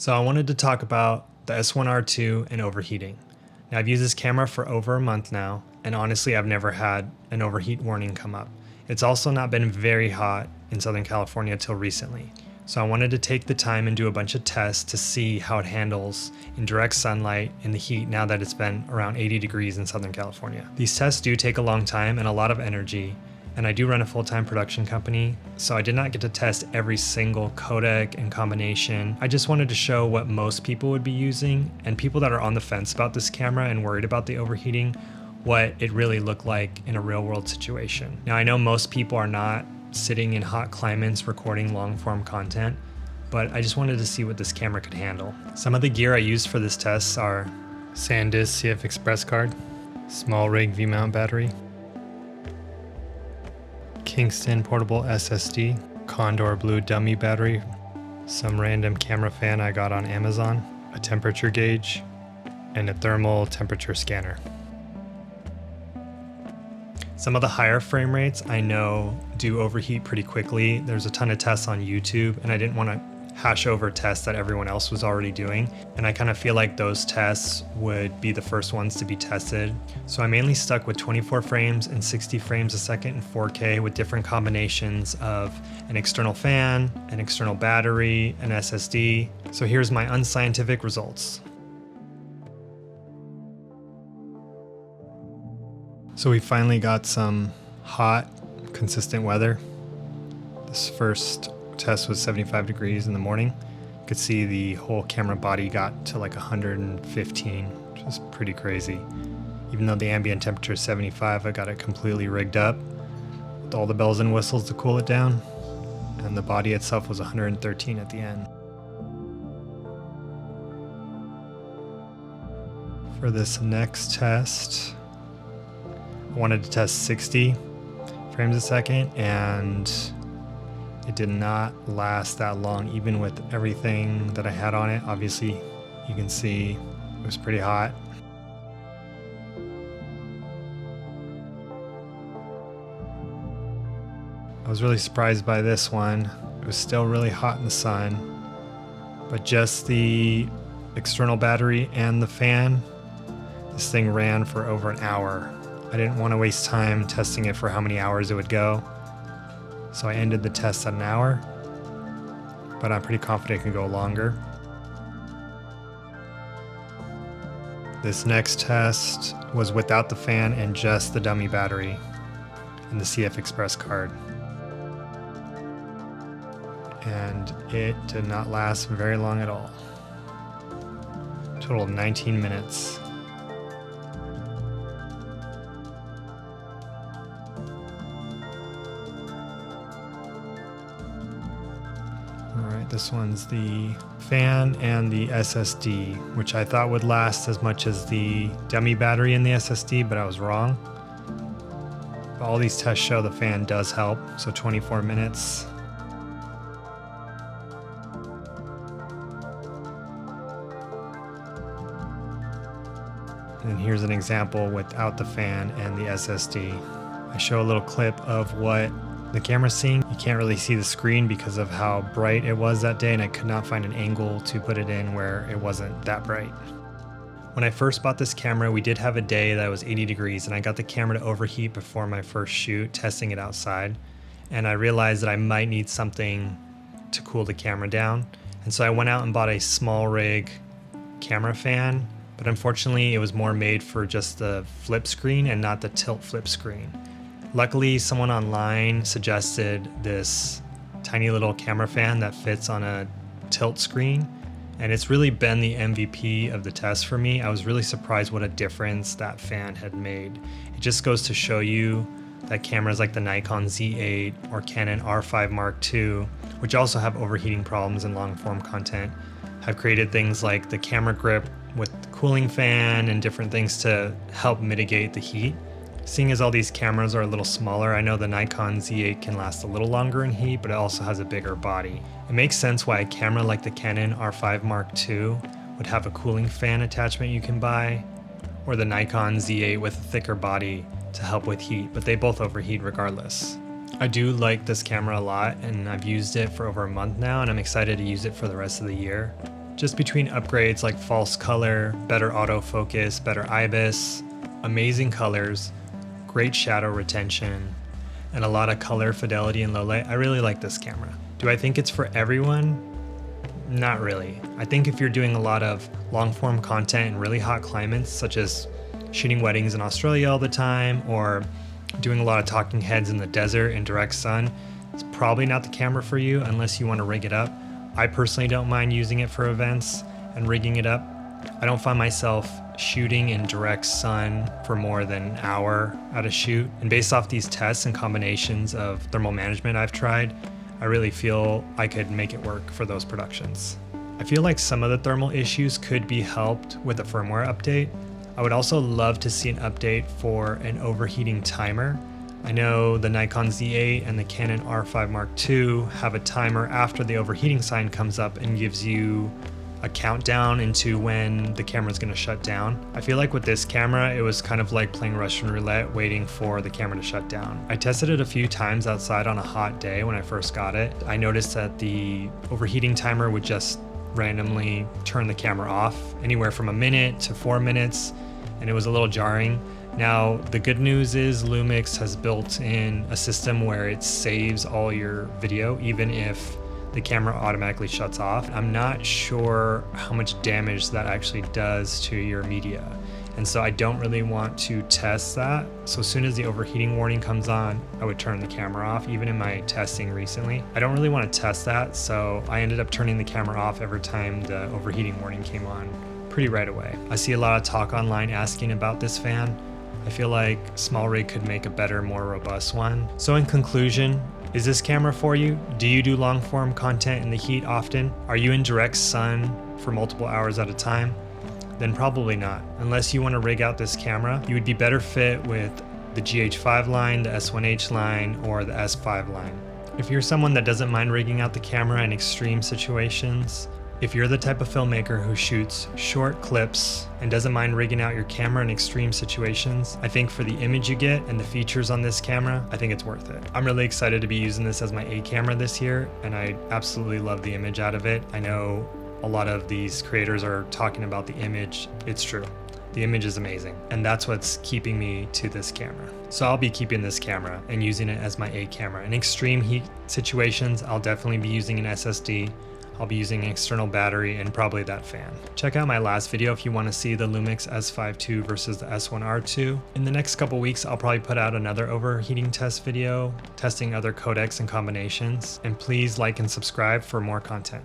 So I wanted to talk about the S1rii and overheating. Now I've used this camera for over a month now, and honestly I've never had an overheat warning come up. It's also not been very hot in Southern California till recently. So I wanted to take the time and do a bunch of tests to see how it handles in direct sunlight in the heat now that it's been around 80 degrees in Southern California. These tests do take a long time and a lot of energy, and I do run a full-time production company, so I did not get to test every single codec and combination. I just wanted to show what most people would be using, and people that are on the fence about this camera and worried about the overheating, what it really looked like in a real-world situation. Now I know most people are not sitting in hot climates recording long-form content, but I just wanted to see what this camera could handle. Some of the gear I used for this test are SanDisk CF Express card, small rig V-mount battery, Kingston portable SSD, Condor blue dummy battery, some random camera fan I got on Amazon, a temperature gauge, and a thermal temperature scanner. Some of the higher frame rates I know do overheat pretty quickly. There's a ton of tests on YouTube, and I didn't want to hash over tests that everyone else was already doing. And I kind of feel like those tests would be the first ones to be tested. So I mainly stuck with 24 frames and 60 frames a second in 4K with different combinations of an external fan, an external battery, an SSD. So here's my unscientific results. So we finally got some hot, consistent weather. This first test was 75 degrees in the morning. You could see the whole camera body got to like 115, which is pretty crazy. Even though the ambient temperature is 75, I got it completely rigged up with all the bells and whistles to cool it down. And the body itself was 113 at the end. For this next test, I wanted to test 60 frames a second, and it did not last that long, even with everything that I had on it. Obviously, you can see it was pretty hot. I was really surprised by this one. It was still really hot in the sun, but just the external battery and the fan, this thing ran for over an hour. I didn't want to waste time testing it for how many hours it would go, so I ended the test at an hour, but I'm pretty confident it can go longer. This next test was without the fan and just the dummy battery and the CF Express card. And it did not last very long at all. Total of 19 minutes. Alright, this one's the fan and the SSD, which I thought would last as much as the dummy battery in the SSD, but I was wrong. But all these tests show the fan does help, so 24 minutes. And here's an example without the fan and the SSD. I show a little clip of what the camera's seeing. You can't really see the screen because of how bright it was that day, and I could not find an angle to put it in where it wasn't that bright. When I first bought this camera, we did have a day that was 80 degrees, and I got the camera to overheat before my first shoot, testing it outside. And I realized that I might need something to cool the camera down. And so I went out and bought a small rig camera fan, but unfortunately it was more made for just the flip screen and not the tilt flip screen. Luckily, someone online suggested this tiny little camera fan that fits on a tilt screen, and it's really been the MVP of the test for me. I was really surprised what a difference that fan had made. It just goes to show you that cameras like the Nikon Z8 or Canon R5 Mark II, which also have overheating problems in long-form content, have created things like the camera grip with the cooling fan and different things to help mitigate the heat. Seeing as all these cameras are a little smaller, I know the Nikon Z8 can last a little longer in heat, but it also has a bigger body. It makes sense why a camera like the Canon R5 Mark II would have a cooling fan attachment you can buy, or the Nikon Z8 with a thicker body to help with heat, but they both overheat regardless. I do like this camera a lot, and I've used it for over a month now, and I'm excited to use it for the rest of the year. Just between upgrades like false color, better autofocus, better IBIS, amazing colors, great shadow retention, and a lot of color fidelity in low light, I really like this camera. Do I think it's for everyone? Not really. I think if you're doing a lot of long form content in really hot climates, such as shooting weddings in Australia all the time, or doing a lot of talking heads in the desert in direct sun, it's probably not the camera for you unless you want to rig it up. I personally don't mind using it for events and rigging it up. I don't find myself shooting in direct sun for more than an hour at a shoot. And based off these tests and combinations of thermal management I've tried, I really feel I could make it work for those productions. I feel like some of the thermal issues could be helped with a firmware update. I would also love to see an update for an overheating timer. I know the Nikon Z8 and the Canon R5 Mark II have a timer after the overheating sign comes up and gives you a countdown into when the camera is going to shut down. I feel like with this camera, it was kind of like playing Russian roulette, waiting for the camera to shut down. I tested it a few times outside on a hot day when I first got it. I noticed that the overheating timer would just randomly turn the camera off anywhere from a minute to 4 minutes, and it was a little jarring. Now, the good news is Lumix has built in a system where it saves all your video, even if the camera automatically shuts off. I'm not sure how much damage that actually does to your media. And so I don't really want to test that. So as soon as the overheating warning comes on, I would turn the camera off, even in my testing recently. I don't really want to test that, so I ended up turning the camera off every time the overheating warning came on pretty right away. I see a lot of talk online asking about this fan. I feel like S1rii could make a better, more robust one. So in conclusion, is this camera for you? Do you do long form content in the heat often? Are you in direct sun for multiple hours at a time? Then probably not. Unless you want to rig out this camera, you would be better fit with the GH5 line, the S1H line, or the S5 line. If you're someone that doesn't mind rigging out the camera in extreme situations, if you're the type of filmmaker who shoots short clips and doesn't mind rigging out your camera in extreme situations, I think for the image you get and the features on this camera, I think it's worth it. I'm really excited to be using this as my A camera this year, and I absolutely love the image out of it. I know a lot of these creators are talking about the image. It's true. The image is amazing, and that's what's keeping me to this camera. So I'll be keeping this camera and using it as my A camera. In extreme heat situations, I'll definitely be using an SSD. I'll be using an external battery and probably that fan. Check out my last video if you want to see the Lumix S5 II versus the S1rii II. In the next couple weeks, I'll probably put out another overheating test video, testing other codecs and combinations. And please like and subscribe for more content.